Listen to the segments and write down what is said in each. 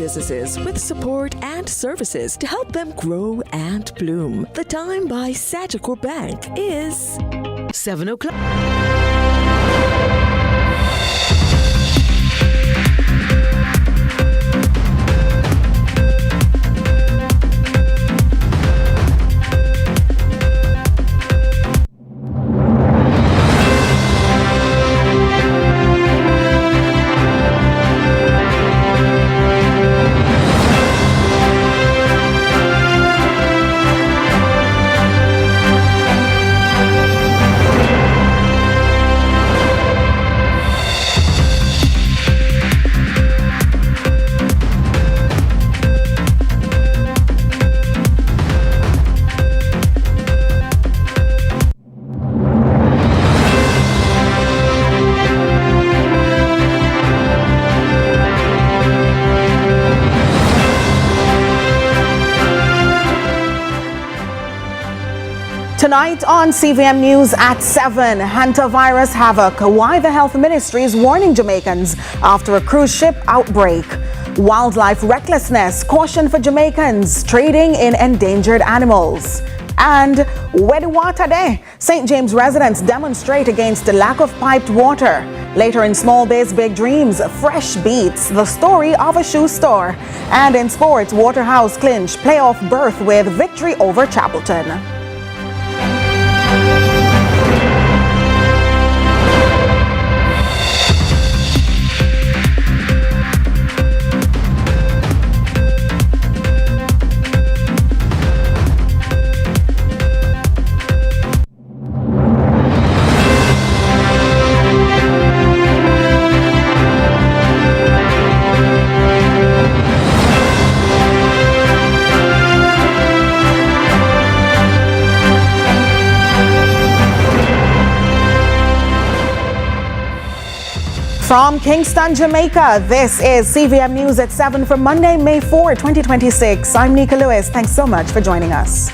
businesses with support and services to help them grow and bloom. The time by Sagicor Bank is 7 o'clock. Tonight on CVM News at 7, Hantavirus havoc. Why the Health Ministry is warning Jamaicans after a cruise ship outbreak. Wildlife recklessness, caution for Jamaicans trading in endangered animals. And where the water there? St. James residents demonstrate against the lack of piped water. Later in Small Bay's Big Dreams, fresh beats, the story of a shoe store. And in sports, Waterhouse clinch playoff berth with victory over Chapelton. From Kingston, Jamaica, this is CVM News at 7 for Monday, May 4, 2026. I'm Nika Lewis. Thanks so much for joining us.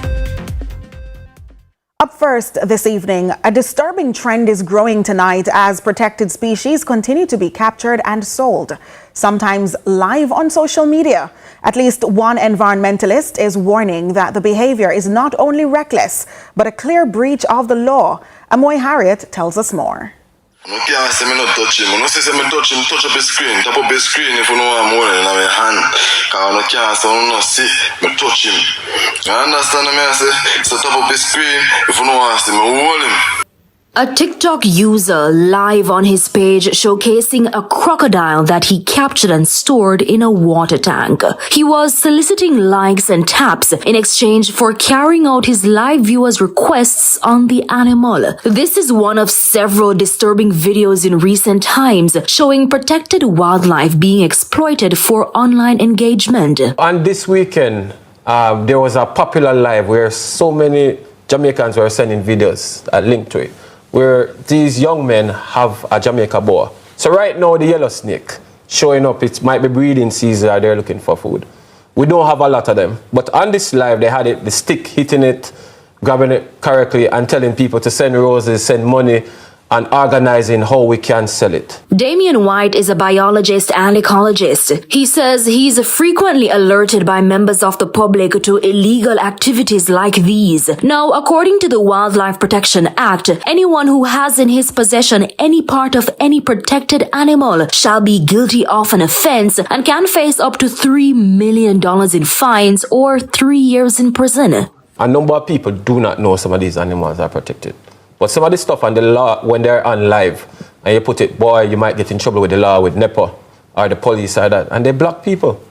Up first this evening, a disturbing trend is growing tonight as protected species continue to be captured and sold, sometimes live on social media. At least one environmentalist is warning that the behavior is not only reckless, but a clear breach of the law. Amoy Harriet tells us more. I can't say me not touch him. I say me touch him, touch up his screen. Tap up his screen if you know I'm holding in my hand. Because I can't say I not see me touch him. You understand me? I say, so tap up his screen if you know I see me hold him. A TikTok user live on his page showcasing a crocodile that he captured and stored in a water tank. He was soliciting likes and taps in exchange for carrying out his live viewers' requests on the animal. This is one of several disturbing videos in recent times showing protected wildlife being exploited for online engagement. On this weekend, there was a popular live where so many Jamaicans were sending videos linked to it, where these young men have a Jamaica boa. So right now, the yellow snake showing up, it might be breeding season or they're looking for food. We don't have a lot of them. But on this live, they had it, the stick hitting it, grabbing it correctly and telling people to send roses, send money, and organizing how we can sell it. Damian White is a biologist and ecologist. He says he's frequently alerted by members of the public to illegal activities like these. Now, according to the Wildlife Protection Act, anyone who has in his possession any part of any protected animal shall be guilty of an offense and can face up to $3 million in fines or 3 years in prison. A number of people do not know some of these animals are protected. But some of this stuff on the law, when they're on live, and you put it, boy, you might get in trouble with the law, with NEPA, or the police, or that, and they block people.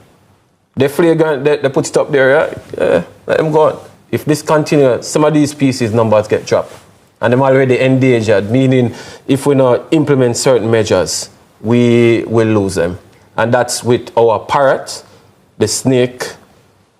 They flagrant, they put it up there, let them go on. If this continues, some of these species numbers get dropped. And they're already endangered, meaning if we not implement certain measures, we will lose them. And that's with our parrot, the snake,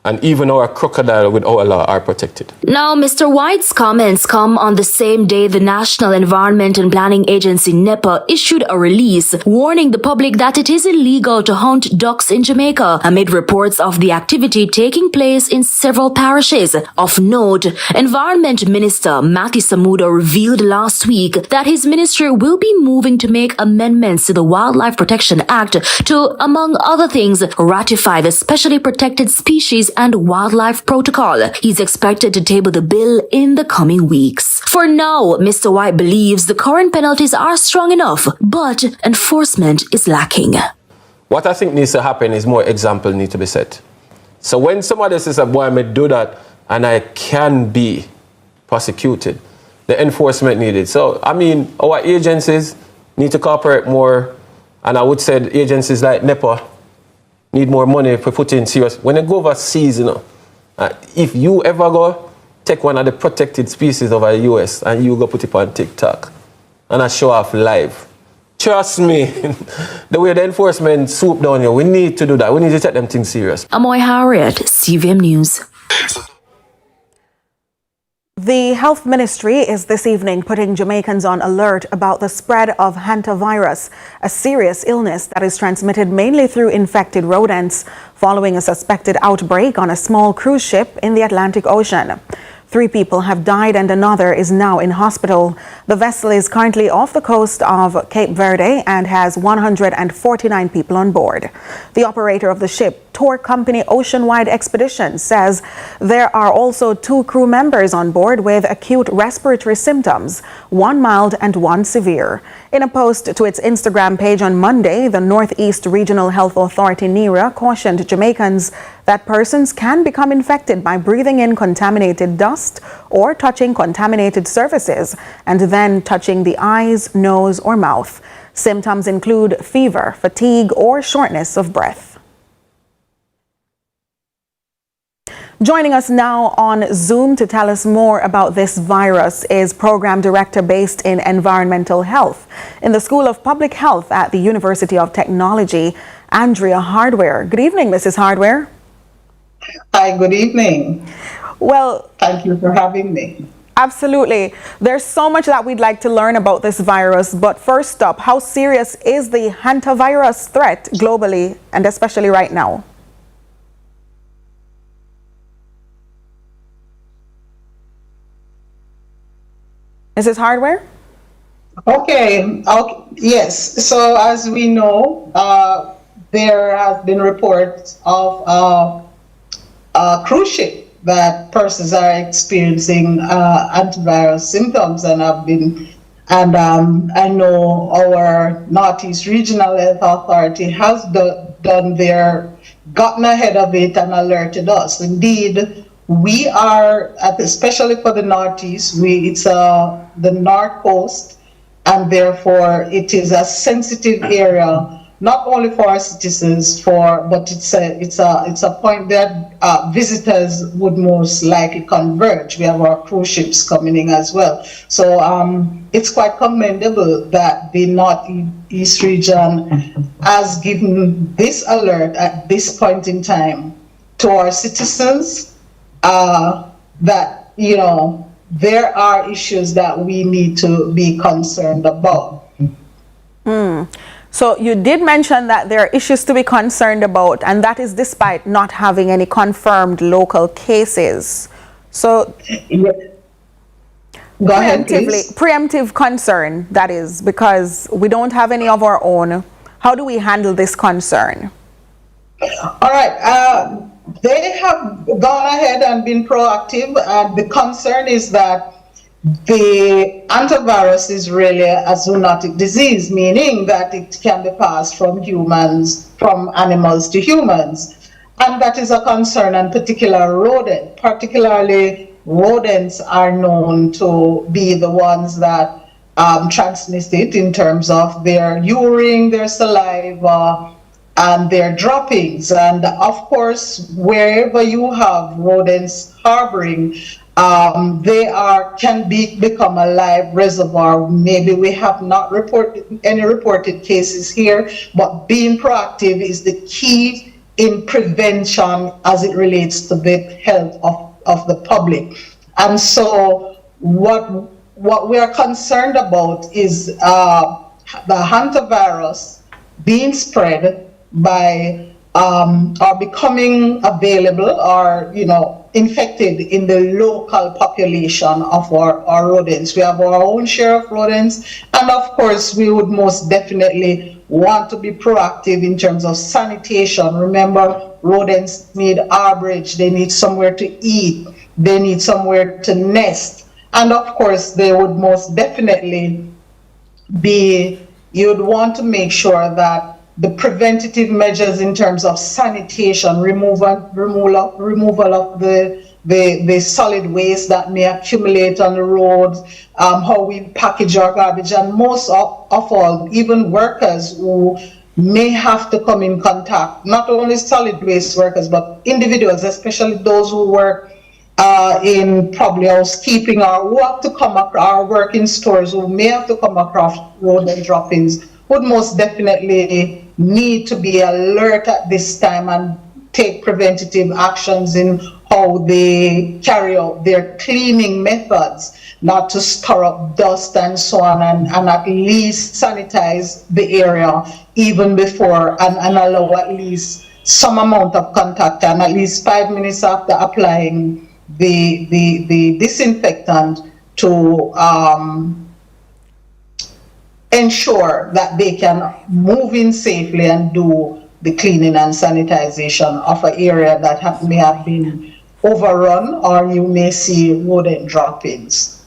and even our crocodile with our law are protected. Now, Mr. White's comments come on the same day the National Environment and Planning Agency, NEPA, issued a release warning the public that it is illegal to hunt ducks in Jamaica amid reports of the activity taking place in several parishes. Of note, Environment Minister Matthew Samuda revealed last week that his ministry will be moving to make amendments to the Wildlife Protection Act to, among other things, ratify the Specially Protected Species and Wildlife Protocol. He's expected to table the bill in the coming weeks. For now, Mr. White believes the current penalties are strong enough, but enforcement is lacking. What I think needs to happen is more example need to be set. So when somebody says, boy, I may do that and I can be prosecuted, the enforcement needed. So, I mean, our agencies need to cooperate more, and I would say agencies like NEPA need more money for putting serious. When they go overseas, if you ever go take one of the protected species over the US and you go put it on TikTok and I show off live, trust me, the way the enforcement swoop down here, we need to do that. We need to take them things serious. Amoy Harriet, CVM News. The Health Ministry is this evening putting Jamaicans on alert about the spread of Hantavirus, a serious illness that is transmitted mainly through infected rodents, following a suspected outbreak on a small cruise ship in the Atlantic Ocean. 3 people have died and another is now in hospital. The vessel is currently off the coast of Cape Verde and has 149 people on board. The operator of the ship, tour company Oceanwide Expeditions, says there are also 2 crew members on board with acute respiratory symptoms, 1 mild and 1 severe. In a post to its Instagram page on Monday, the Northeast Regional Health Authority, NERA, cautioned Jamaicans that persons can become infected by breathing in contaminated dust or touching contaminated surfaces and then touching the eyes, nose, or mouth. Symptoms include fever, fatigue, or shortness of breath. Joining us now on Zoom to tell us more about this virus is Program Director based in Environmental Health in the School of Public Health at the University of Technology, Andrea Hardware. Good evening, Mrs. Hardware. Hi, good evening. Well, thank you for having me. Absolutely. There's so much that we'd like to learn about this virus, but first up, how serious is the hantavirus threat globally and especially right now? Mrs. Hardware? Okay. Yes. So as we know, there have been reports of a cruise ship that persons are experiencing antivirus symptoms and I know our Northeast Regional Health Authority has gotten ahead of it and alerted us. Indeed, we are, especially for the Northeast, it's the North Coast, and therefore it is a sensitive area, not only for our citizens, but it's a point that visitors would most likely converge. We have our cruise ships coming in as well. So it's quite commendable that the Northeast region has given this alert at this point in time to our citizens, that, there are issues that we need to be concerned about. So you did mention that there are issues to be concerned about, and that is despite not having any confirmed local cases. So Go ahead, please. Preemptive concern, that is, because we don't have any of our own. How do we handle this concern? All right. They have gone ahead and been proactive. The concern is that the antivirus is really a zoonotic disease, meaning that it can be passed from animals to humans. And that is a concern, and particularly rodents are known to be the ones that transmit it in terms of their urine, their saliva, and their droppings. And of course, wherever you have rodents harboring, they can become a live reservoir. Maybe we have not reported cases here, but being proactive is the key in prevention as it relates to the health of the public. And so what we are concerned about is the hantavirus being spread by or becoming available or infected in the local population of our rodents. We have our own share of rodents, and of course we would most definitely want to be proactive in terms of sanitation. Remember, rodents need arborage, they need somewhere to eat, they need somewhere to nest, and of course they would most definitely you'd want to make sure that the preventative measures in terms of sanitation, removal of the solid waste that may accumulate on the roads, how we package our garbage, and most of all, even workers who may have to come in contact, not only solid waste workers, but individuals, especially those who work in probably housekeeping or who have to come across, or work in stores, who may have to come across rodent droppings, would most definitely need to be alert at this time and take preventative actions in how they carry out their cleaning methods, not to stir up dust and so on, and at least sanitize the area even before and allow at least some amount of contact, and at least 5 minutes after applying the disinfectant to ensure that they can move in safely and do the cleaning and sanitization of an area that may have been overrun, or you may see rodent droppings.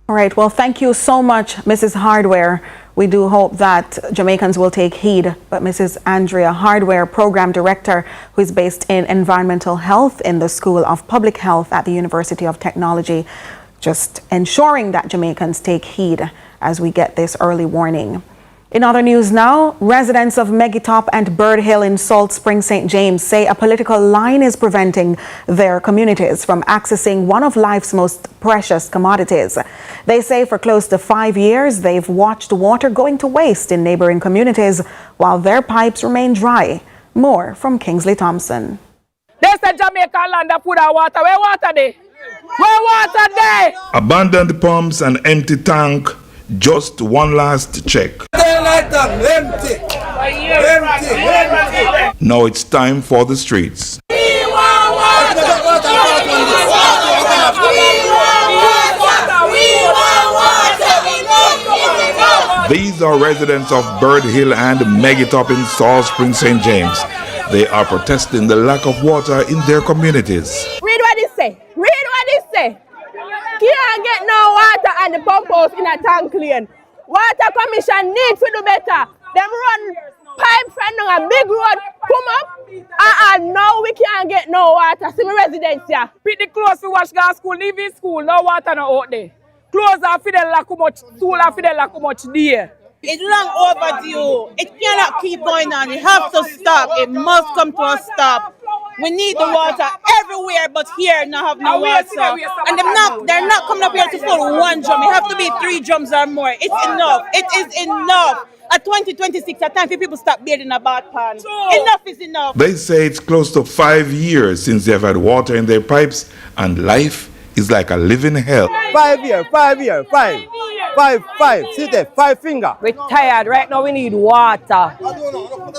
All right, well, thank you so much, Mrs. Hardware. We do hope that Jamaicans will take heed. But Mrs. Andrea Hardware, Program Director, who is based in Environmental Health in the School of Public Health at the University of Technology, just ensuring that Jamaicans take heed as we get this early warning. In other news now, residents of Megitop and Bird Hill in Salt Spring, St. James say a political line is preventing their communities from accessing one of life's most precious commodities. They say for close to 5 years, they've watched water going to waste in neighboring communities while their pipes remain dry. More from Kingsley Thompson. There's a Jamaica land that put our water. Where water there? Where water there? Abandoned pumps and empty tank. Just one last check. Empty. Now it's time for the streets. We want water. These are residents of Bird Hill and Megitop in Salt Spring, St. James. They are protesting the lack of water in their communities. Read what it say. Read what it say. Can't get no water and the pump house in a tank lane. Water Commission needs to do better. Them run pipe from a big road, come up, and now we can't get no water. See my residents here. Pick the clothes to wash gas school, leave in school, no water no out there. Clothes are fidel like much, school are fidel like much there. It's long overdue. It cannot keep going on. It has to stop. It must come to a stop. We need the water everywhere, but here not have no water. And they're not coming up here to fill one drum. It have to be 3 drums or more. It's enough. It is enough. At 2026, at time for people stop bathing a bath pan. Enough is enough. They say it's close to 5 years since they've had water in their pipes, and life is like a living hell. 5 years, 5 years, 5. 5. See there, 5 finger. We're tired. Right now we need water.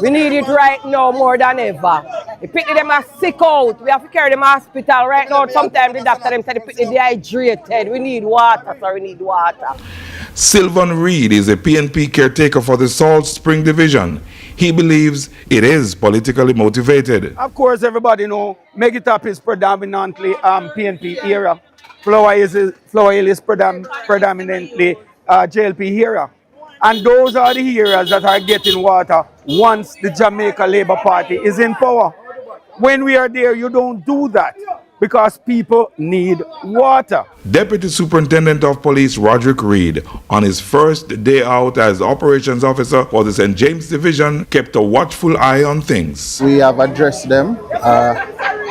We need it right now more than ever. The people them are sick out. We have to carry them to hospital right now. Sometimes the doctor them say the people dehydrated. We need water, so we need water. Sylvan Reed is a PNP caretaker for the Salt Spring Division. He believes it is politically motivated. Of course, everybody know Megitop is predominantly PNP era. Flower Hill is predominantly JLP era. And those are the areas that are getting water once the Jamaica Labour Party is in power. When we are there, you don't do that because people need water. Deputy Superintendent of Police Roderick Reed, on his first day out as operations officer for the St. James Division, kept a watchful eye on things. We have addressed them. We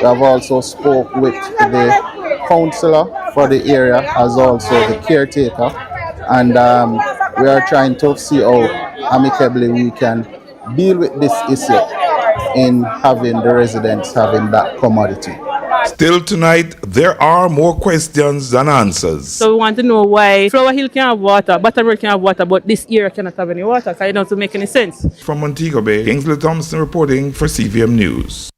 have also spoke with the councillor for the area as also the caretaker, and we are trying to see how amicably we can deal with this issue. in having the residents having that commodity. Still tonight, there are more questions than answers. So we want to know why Flower Hill can have water, Butterworth can have water, but this area cannot have any water. So it doesn't make any sense. From Montego Bay, Kingsley Thompson reporting for CVM News.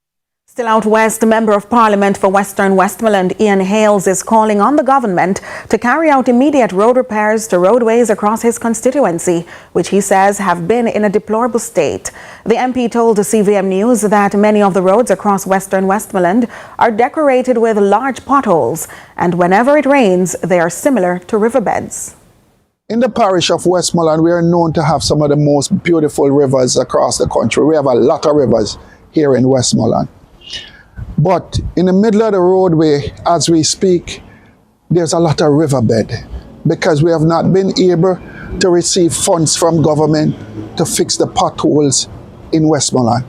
Still out west, Member of Parliament for Western Westmoreland Ian Hales is calling on the government to carry out immediate road repairs to roadways across his constituency, which he says have been in a deplorable state. The MP told CVM News that many of the roads across Western Westmoreland are decorated with large potholes, and whenever it rains, they are similar to riverbeds. In the parish of Westmoreland, we are known to have some of the most beautiful rivers across the country. We have a lot of rivers here in Westmoreland. But in the middle of the roadway, as we speak, there's a lot of riverbed because we have not been able to receive funds from government to fix the potholes in Westmoreland.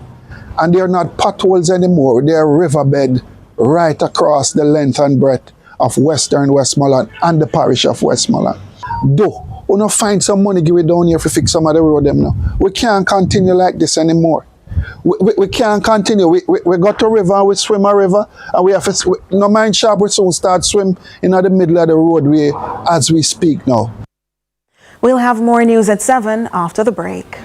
And they're not potholes anymore, they're riverbed right across the length and breadth of Western Westmoreland and the parish of Westmoreland. Though, we don't find some money give it down here to fix some of the road them now. We can't continue like this anymore. We can't continue. We got to river and we swim a river and we have to, no mind sharp, we soon start swim in the middle of the roadway as we speak now. We'll have more news at 7 after the break.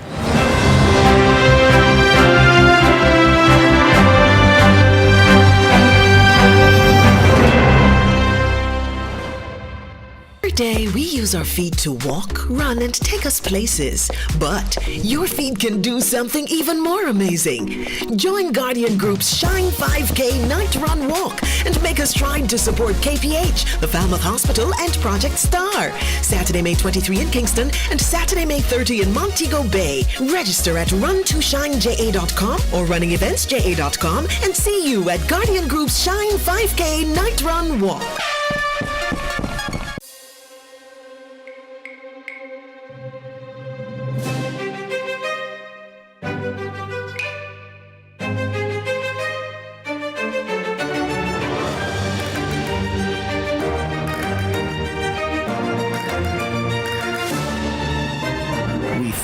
Every day we use our feet to walk, run, and take us places. But your feet can do something even more amazing. Join Guardian Group's Shine 5K Night Run Walk and make a stride to support KPH, the Falmouth Hospital, and Project Star. Saturday, May 23 in Kingston and Saturday, May 30 in Montego Bay. Register at run2shineja.com or runningeventsja.com and see you at Guardian Group's Shine 5K Night Run Walk.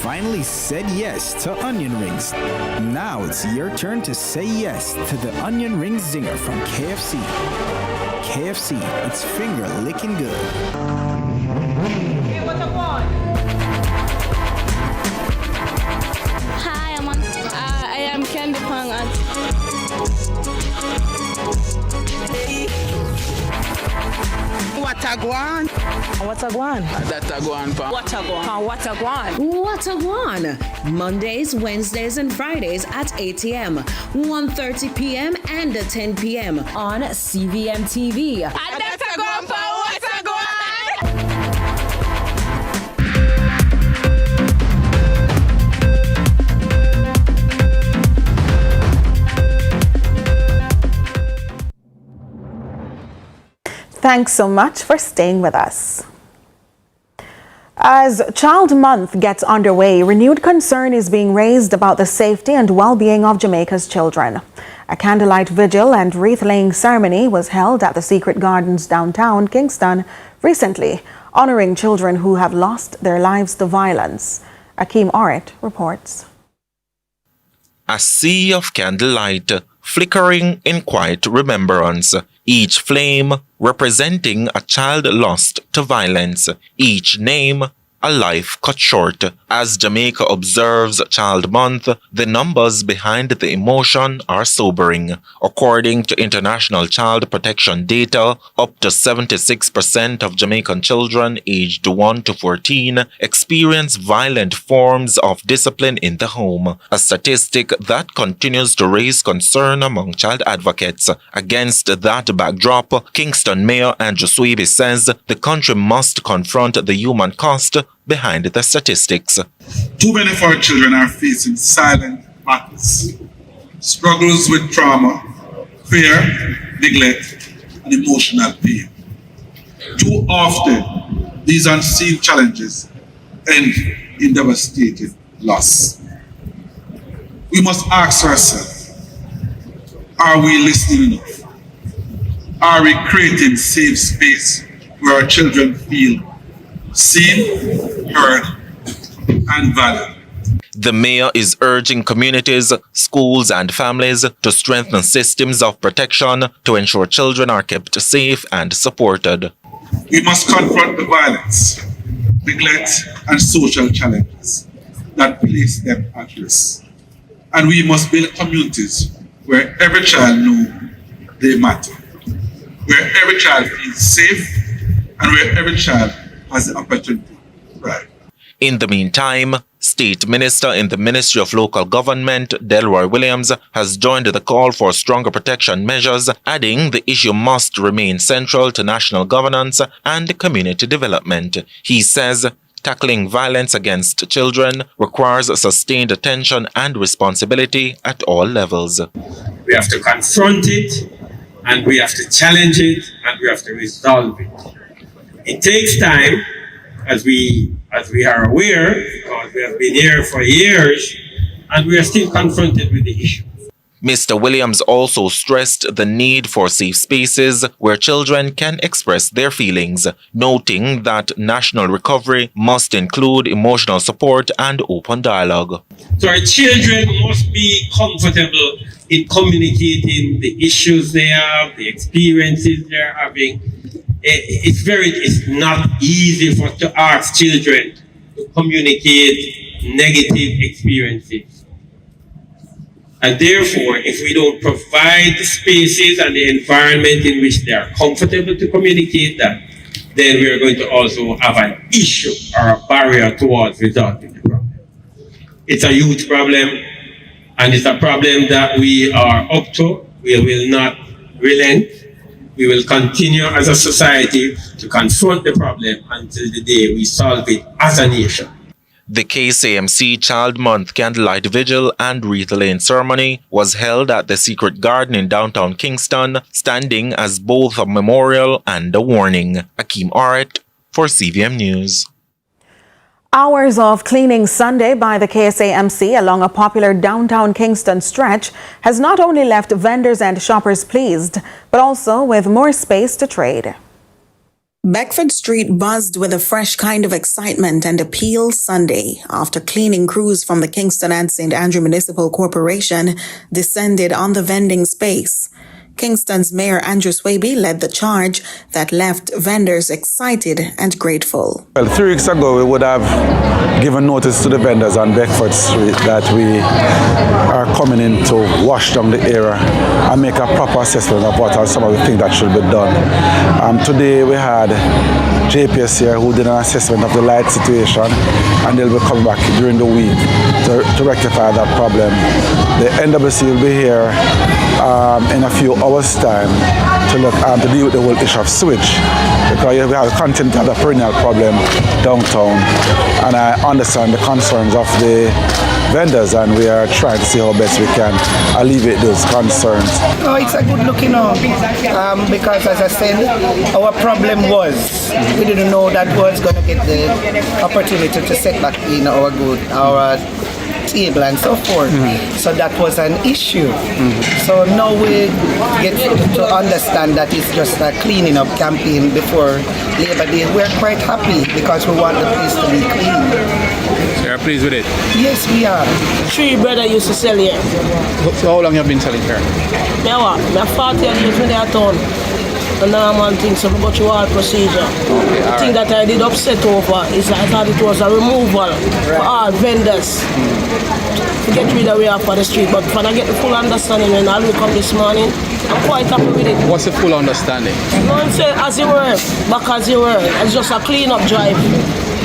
Finally said yes to onion rings. Now it's your turn to say yes to the onion ring zinger from KFC. KFC, it's finger licking good. Hey, what I want? Hi, I am Candy Pang. What a guan? What a guan? That a guan pa. What a guan? What a guan? What a guan? Mondays, Wednesdays, and Fridays at 8 a.m., 1:30 p.m., and 10 p.m. on CVM TV. That's a guan pa. What a guan? Thanks so much for staying with us. As Child Month gets underway, renewed concern is being raised about the safety and well-being of Jamaica's children. A candlelight vigil and wreath-laying ceremony was held at the Secret Gardens downtown Kingston recently, honoring children who have lost their lives to violence. Akeem Orit reports. A sea of candlelight flickering in quiet remembrance, each flame representing a child lost to violence, each name a life cut short. As Jamaica observes Child Month, the numbers behind the emotion are sobering. According to international child protection data, up to 76% of Jamaican children aged 1 to 14 experience violent forms of discipline in the home, a statistic that continues to raise concern among child advocates. Against that backdrop, Kingston Mayor Andrew Swaby says the country must confront the human cost behind the statistics. Too many of our children are facing silent battles, struggles with trauma, fear, neglect, and emotional pain. Too often, these unseen challenges end in devastating loss. We must ask ourselves, are we listening enough? Are we creating safe space where our children feel seen, heard, and valued? The mayor is urging communities, schools and families to strengthen systems of protection to ensure children are kept safe and supported. We must confront the violence, neglect and social challenges that place them at risk. And we must build communities where every child knows they matter, where every child feels safe, and where every child has the opportunity to thrive. In the meantime, State Minister in the Ministry of Local Government, Delroy Williams, has joined the call for stronger protection measures, adding the issue must remain central to national governance and community development. He says tackling violence against children requires sustained attention and responsibility at all levels. We have to confront it, and we have to challenge it, and we have to resolve it. It takes time, as we are aware, because we have been here for years, and we are still confronted with the issue. Mr. Williams also stressed the need for safe spaces where children can express their feelings, noting that national recovery must include emotional support and open dialogue. So our children must be comfortable in communicating the issues they have, the experiences they're having. It's not easy for us to ask children to communicate negative experiences. And therefore, if we don't provide the spaces and the environment in which they are comfortable to communicate that, then we are going to also have an issue or a barrier towards resolving the problem. It's a huge problem, and it's a problem that we are up to. We will not relent. We will continue as a society to confront the problem until the day we solve it as a nation. The KCMC Child Month Candlelight Vigil and Wreath Laying Ceremony was held at the Secret Garden in downtown Kingston, standing as both a memorial and a warning. Akeem Aret for CVM News. Hours of cleaning Sunday by the KSAMC along a popular downtown Kingston stretch has not only left vendors and shoppers pleased, but also with more space to trade. Beckford Street buzzed with a fresh kind of excitement and appeal Sunday after cleaning crews from the Kingston and St. Andrew Municipal Corporation descended on the vending space. Kingston's Mayor Andrew Swaby led the charge that left vendors excited and grateful. Well, 3 weeks ago, we would have given notice to the vendors on Beckford Street that we are coming in to wash down the area and make a proper assessment of what are some of the things that should be done. Today, we had JPS here who did an assessment of the light situation, and they'll be coming back during the week to rectify that problem. The NWC will be here in a few hours' time to deal with the whole issue of switch, because we have continue to have a perennial problem downtown, and I understand the concerns of the vendors, and we are trying to see how best we can alleviate those concerns. Oh, it's a good look, because as I said, our problem was we didn't know that was going to get the opportunity to set back in our table and so forth. So that was an issue. So now we get to understand that it's just a cleaning up campaign before Labor Day. We're quite happy because we want the place to be clean. So you're pleased with it? Yes, we are. 3 brothers used to sell here. So how long have you been selling here? I'm 40 years when they are town. And normal things, so we go through all procedure. The thing that I did upset over is I thought it was a removal for all vendors to get rid of it for the street. But when I get the full understanding when I look up this morning, I'm quite happy with it. What's the full understanding? No, I'm saying as you were, back as you were. It's just a clean up drive.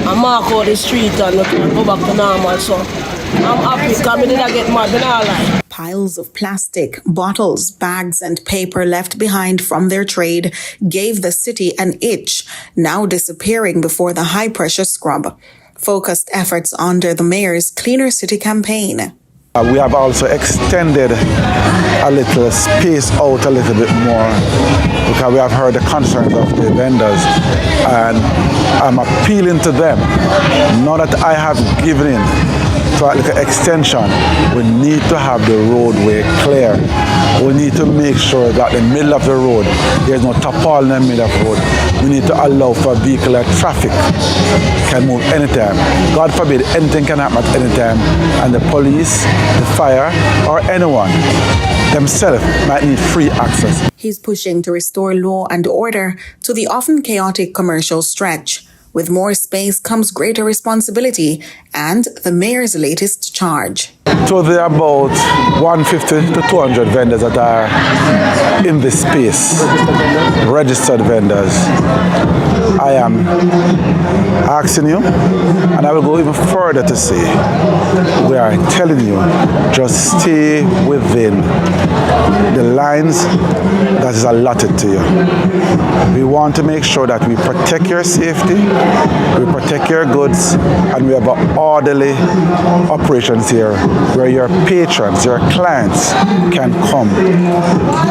I mark out the street and we can go back to normal. So I'm happy because I didn't get mad, but I like. Piles of plastic, bottles, bags, and paper left behind from their trade gave the city an itch, now disappearing before the high-pressure scrub. Focused efforts under the mayor's Cleaner City campaign. We have also extended a little space out a little bit more because we have heard the concerns of the vendors, and I'm appealing to them. Now that I have given in to a little extension, we need to have the roadway clear. We need to make sure that in the middle of the road, there's no tarpaulin in the middle of the road. We need to allow for vehicular traffic can move anytime. God forbid anything can happen at any time, and the police, the fire, or anyone themselves might need free access. He's pushing to restore law and order to the often chaotic commercial stretch. With more space comes greater responsibility and the mayor's latest charge. So there are about 150 to 200 vendors that are in this space, registered vendors. I am asking you, and I will go even further to say, we are telling you, just stay within the lines that is allotted to you. We want to make sure that we protect your safety, we protect your goods, and we have orderly operations here where your patrons, your clients can come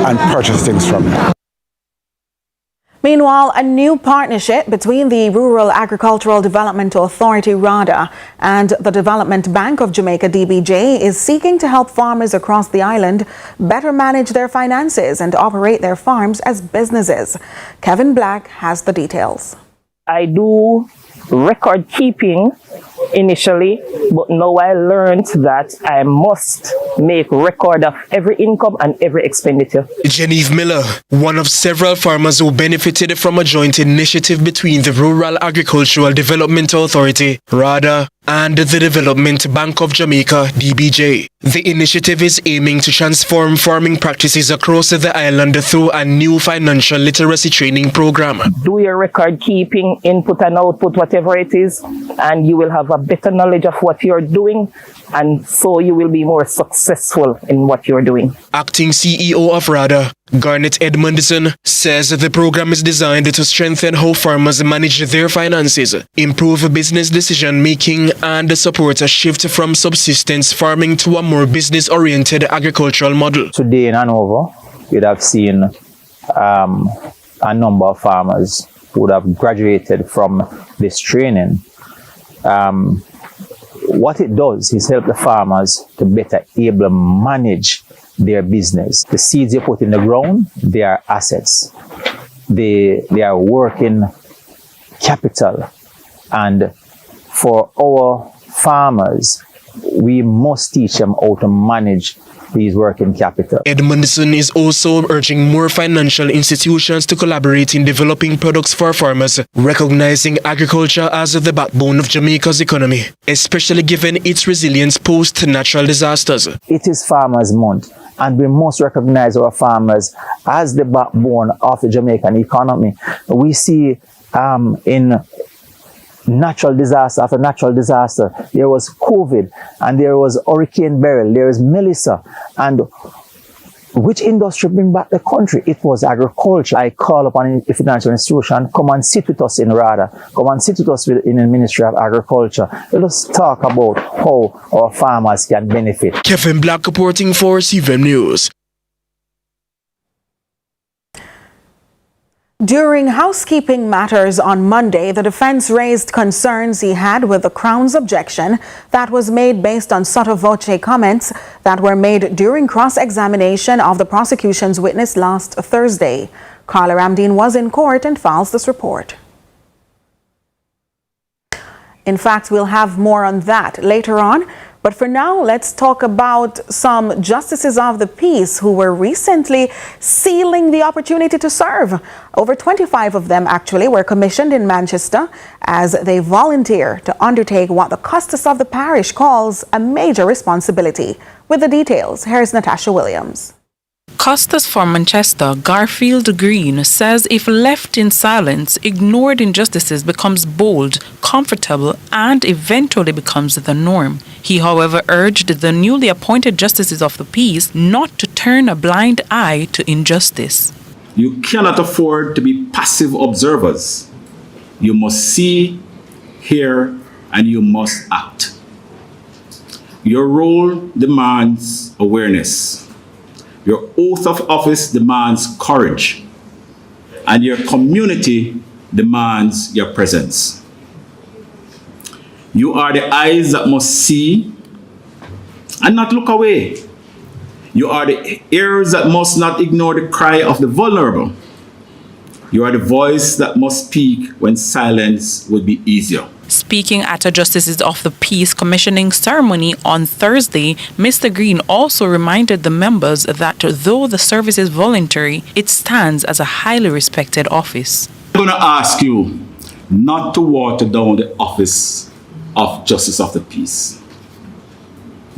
and purchase things from you. Meanwhile, a new partnership between the Rural Agricultural Development Authority, RADA, and the Development Bank of Jamaica, DBJ, is seeking to help farmers across the island better manage their finances and operate their farms as businesses. Kevin Black has the details. I do record keeping initially, but now I learned that I must make record of every income and every expenditure. Genevieve Miller, one of several farmers who benefited from a joint initiative between the Rural Agricultural Development Authority, RADA, and the Development Bank of Jamaica, DBJ. The initiative is aiming to transform farming practices across the island through a new financial literacy training program. Do your record keeping, input and output, whatever it is, and you will have a better knowledge of what you're doing, and so you will be more successful in what you're doing. Acting CEO of RADA, Garnet Edmondson, says the program is designed to strengthen how farmers manage their finances, improve business decision-making, and support a shift from subsistence farming to a more business-oriented agricultural model. Today in Hanover, you'd have seen a number of farmers who would have graduated from this training. What it does is help the farmers to better able manage their business. The seeds you put in the ground, they are assets. They are working capital. And for our farmers, we must teach them how to manage these working capital. Edmondson is also urging more financial institutions to collaborate in developing products for farmers, recognizing agriculture as the backbone of Jamaica's economy, especially given its resilience post-natural disasters. It is Farmers' Month, and we must recognize our farmers as the backbone of the Jamaican economy. We see in natural disaster after natural disaster, there was COVID, and there was Hurricane Beryl, there is Melissa, and which industry bring back the country? It was agriculture. I call upon a financial institution, come and sit with us in RADA, come and sit with us in the Ministry of Agriculture. Let us talk about how our farmers can benefit. Kevin Black reporting for CVM News. During housekeeping matters on Monday, the defense raised concerns he had with the Crown's objection that was made based on sotto voce comments that were made during cross-examination of the prosecution's witness last Thursday. Carla Ramdeen was in court and files this report. In fact, we'll have more on that later on. But for now, let's talk about some justices of the peace who were recently sealing the opportunity to serve. Over 25 of them actually were commissioned in Manchester as they volunteer to undertake what the Custos of the parish calls a major responsibility. With the details, here's Natasha Williams. Custos for Manchester, Garfield Green, says if left in silence, ignored injustices becomes bold, comfortable, and eventually becomes the norm. He, however, urged the newly appointed justices of the peace not to turn a blind eye to injustice. You cannot afford to be passive observers. You must see, hear, and you must act. Your role demands awareness. Your oath of office demands courage, and your community demands your presence. You are the eyes that must see and not look away. You are the ears that must not ignore the cry of the vulnerable. You are the voice that must speak when silence would be easier. Speaking at a Justices of the Peace commissioning ceremony on Thursday, Mr. Green also reminded the members that though the service is voluntary, it stands as a highly respected office. I'm going to ask you not to water down the office of Justice of the Peace.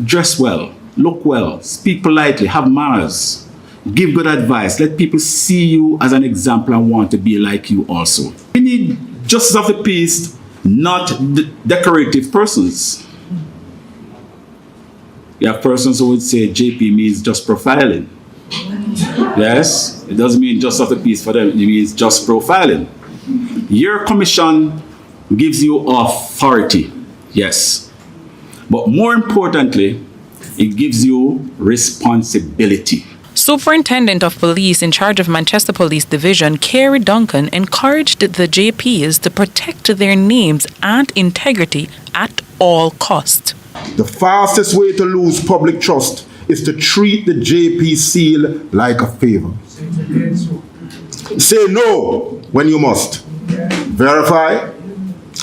Dress well, look well, speak politely, have manners, give good advice, let people see you as an example and want to be like you also. We need Justice of the Peace, not decorative persons. You have persons who would say JP means just profiling. Yes, it doesn't mean Justice of the Peace for them, it means just profiling. Your commission gives you authority, yes. But more importantly, it gives you responsibility. Superintendent of Police in charge of Manchester Police Division, Kerry Duncan, encouraged the JPs to protect their names and integrity at all costs. The fastest way to lose public trust is to treat the JP seal like a favor. Say no when you must. Verify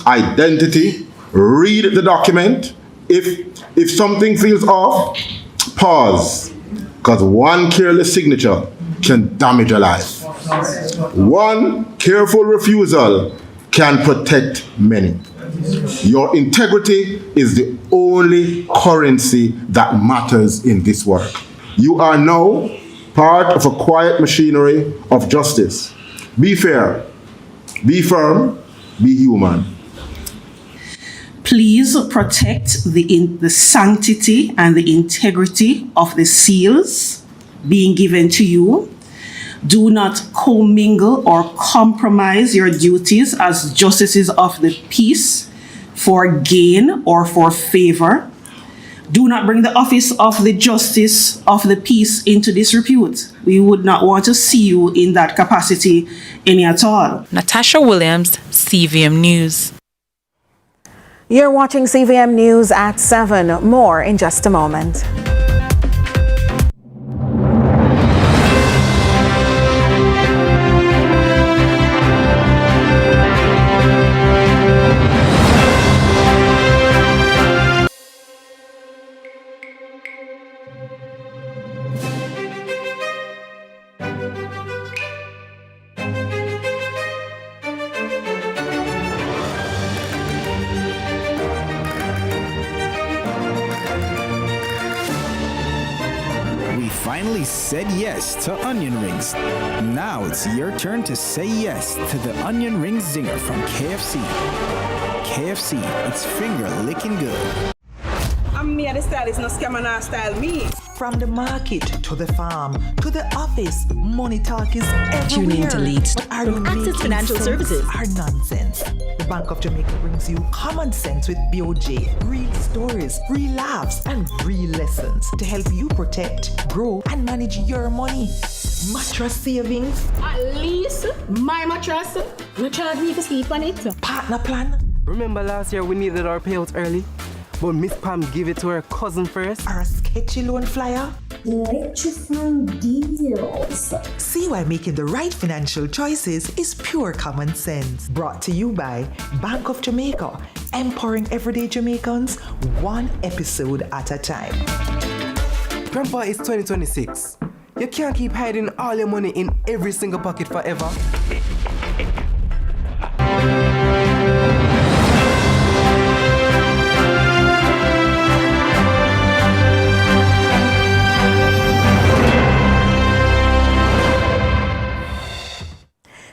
identity, read the document. If something feels off, pause. Because one careless signature can damage a life. One careful refusal can protect many. Your integrity is the only currency that matters in this work. You are now part of a quiet machinery of justice. Be fair, be firm, be human. Please protect the sanctity and the integrity of the seals being given to you. Do not commingle or compromise your duties as justices of the peace for gain or for favor. Do not bring the office of the justice of the peace into disrepute. We would not want to see you in that capacity any at all. Natasha Williams, CVM News. You're watching CVM News at 7. More in just a moment. Finally said yes to onion rings. Now it's your turn to say yes to the onion ring zinger from KFC. KFC, it's finger licking good. I'm me the stylist, no scam and style me. From the market to the farm to the office, money talk is everywhere. Tune in to Leads From Access Financial Services. Are nonsense. The Bank of Jamaica brings you common sense with BOJ, real stories, real laughs, and real lessons to help you protect, grow, and manage your money. Mattress savings. At least my mattress. You charge me to sleep on it. Partner plan. Remember last year we needed our payouts early? But Miss Pam gave it to her cousin first. Or a sketchy loan flyer. Electrifying deals. See why making the right financial choices is pure common sense. Brought to you by Bank of Jamaica, empowering everyday Jamaicans one episode at a time. Grandpa, it's 2026. You can't keep hiding all your money in every single pocket forever.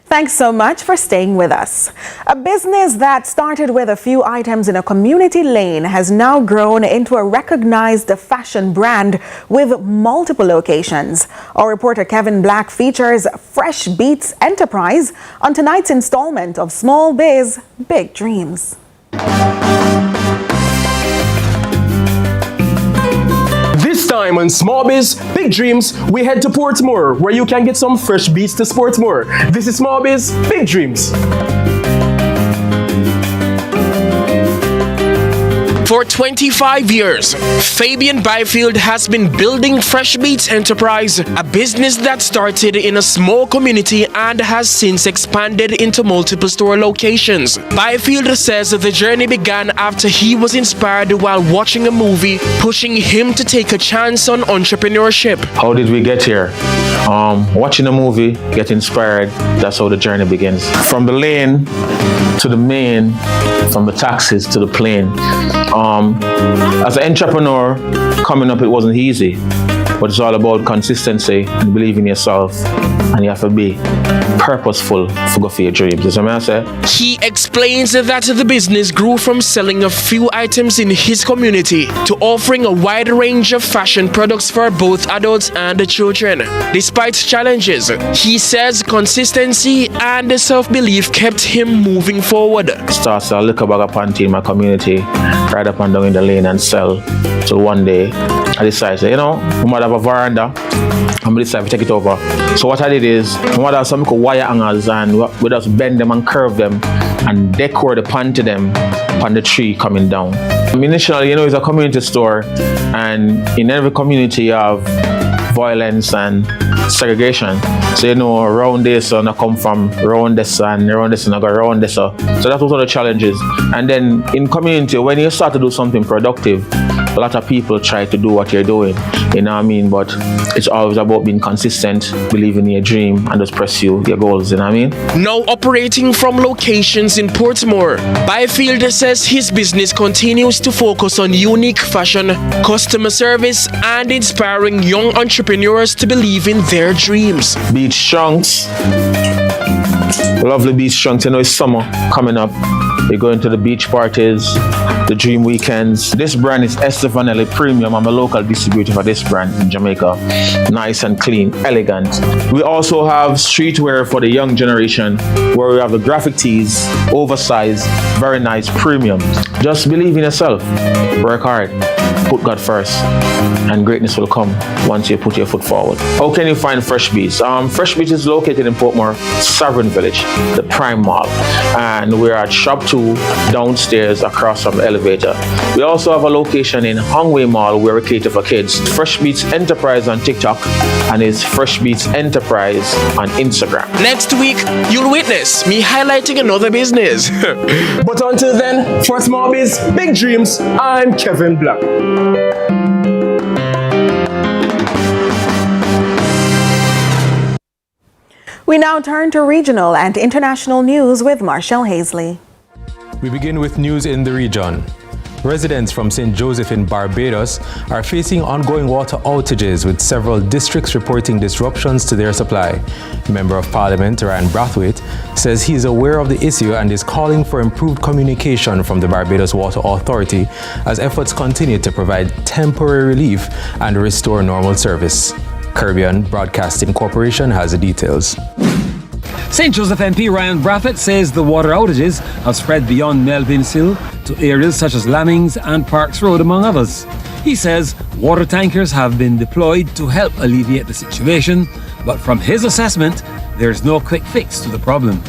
Thanks so much for staying with us. A business that started with a few items in a community lane has now grown into a recognized fashion brand with multiple locations. Our reporter Kevin Black features Fresh Beats Enterprise on tonight's installment of Small Biz, Big Dreams. This time on Small Biz, Big Dreams, we head to Portmore, where you can get some fresh beats to sport more. This is Small Biz, Big Dreams. For 25 years, Fabian Byfield has been building Fresh Beats Enterprise, a business that started in a small community and has since expanded into multiple store locations. Byfield says the journey began after he was inspired while watching a movie, pushing him to take a chance on entrepreneurship. How did we get here? Watching a movie, get inspired, that's how the journey begins. From the lane to the main, from the taxis to the plane. As an entrepreneur, coming up, it wasn't easy, but it's all about consistency and believe in yourself, and you have to be purposeful to go for your dreams. You see what I say? He explains that the business grew from selling a few items in his community to offering a wide range of fashion products for both adults and children. Despite challenges, he says consistency and self-belief kept him moving forward. Starts a liquor bag of panty in my community, right up and down in the lane and sell. So one day, I decided, you know, I might have a veranda, and I decided to take it over. So what I did is, I might have some wire hangers, and we just bend them and curve them and decor the panty them on the tree coming down. Initially, you know, it's a community store, and in every community you have violence and segregation. So, you know, around this and I come from around this and around this and I go around this. So that was one of the challenges. And then in community, when you start to do something productive, a lot of people try to do what you're doing, you know what I mean? But it's always about being consistent, believing in your dream, and just pursue your goals, you know what I mean? Now operating from locations in Portmore, Byfield says his business continues to focus on unique fashion, customer service, and inspiring young entrepreneurs to believe in their dreams. Beach trunks, lovely beach trunks. You know, it's summer coming up. You're going to the beach parties, the dream weekends. This brand is Estefanelli Premium. I'm a local distributor for this brand in Jamaica. Nice and clean, elegant. We also have streetwear for the young generation, where we have the graphic tees, oversized, very nice, premium. Just believe in yourself, work hard, put God first, and greatness will come once you put your foot forward. How can you find Fresh Beats? Fresh Beats is located in Portmore, Sovereign Village, the Prime Mall, and we're at Shop 2, downstairs across from the elevator. We also have a location in Hongway Mall where we cater for kids. Fresh Beats Enterprise on TikTok, and it's Fresh Beats Enterprise on Instagram. Next week, you'll witness me highlighting another business. But until then, for Small Biz, Big Dreams, I'm Kevin Black. We now turn to regional and international news with Marshall Hazley. We begin with news in the region. Residents from St. Joseph in Barbados are facing ongoing water outages, with several districts reporting disruptions to their supply. Member of Parliament Ryan Brathwaite says he is aware of the issue and is calling for improved communication from the Barbados Water Authority as efforts continue to provide temporary relief and restore normal service. Caribbean Broadcasting Corporation has the details. St. Joseph MP Ryan Brathwaite says the water outages have spread beyond Melvin's Hill to areas such as Lamings and Parks Road, among others. He says water tankers have been deployed to help alleviate the situation, but from his assessment, there is no quick fix to the problem.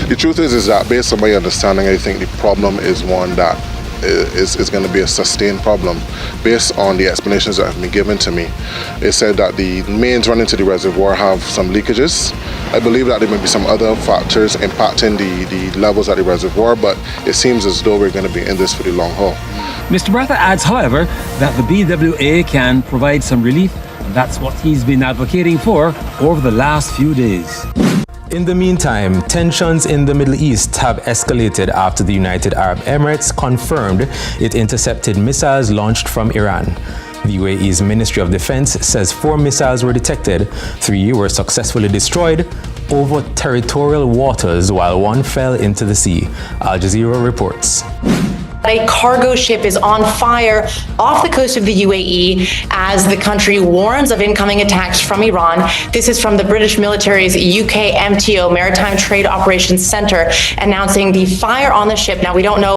The truth is that based on my understanding, I think the problem is one that is going to be a sustained problem. Based on the explanations that have been given to me, they said that the mains running to the reservoir have some leakages. I believe that there may be some other factors impacting the levels at the reservoir, but it seems as though we're going to be in this for the long haul. Mr. Brathwaite adds, however, that the BWA can provide some relief, and that's what he's been advocating for over the last few days. In the meantime, tensions in the Middle East have escalated after the United Arab Emirates confirmed it intercepted missiles launched from Iran. The UAE's Ministry of Defense says 4 missiles were detected, 3 were successfully destroyed over territorial waters, while 1 fell into the sea. Al Jazeera reports. A cargo ship is on fire off the coast of the UAE as the country warns of incoming attacks from Iran. This is from the British military's UK MTO, Maritime Trade Operations Center, announcing the fire on the ship. Now, we don't know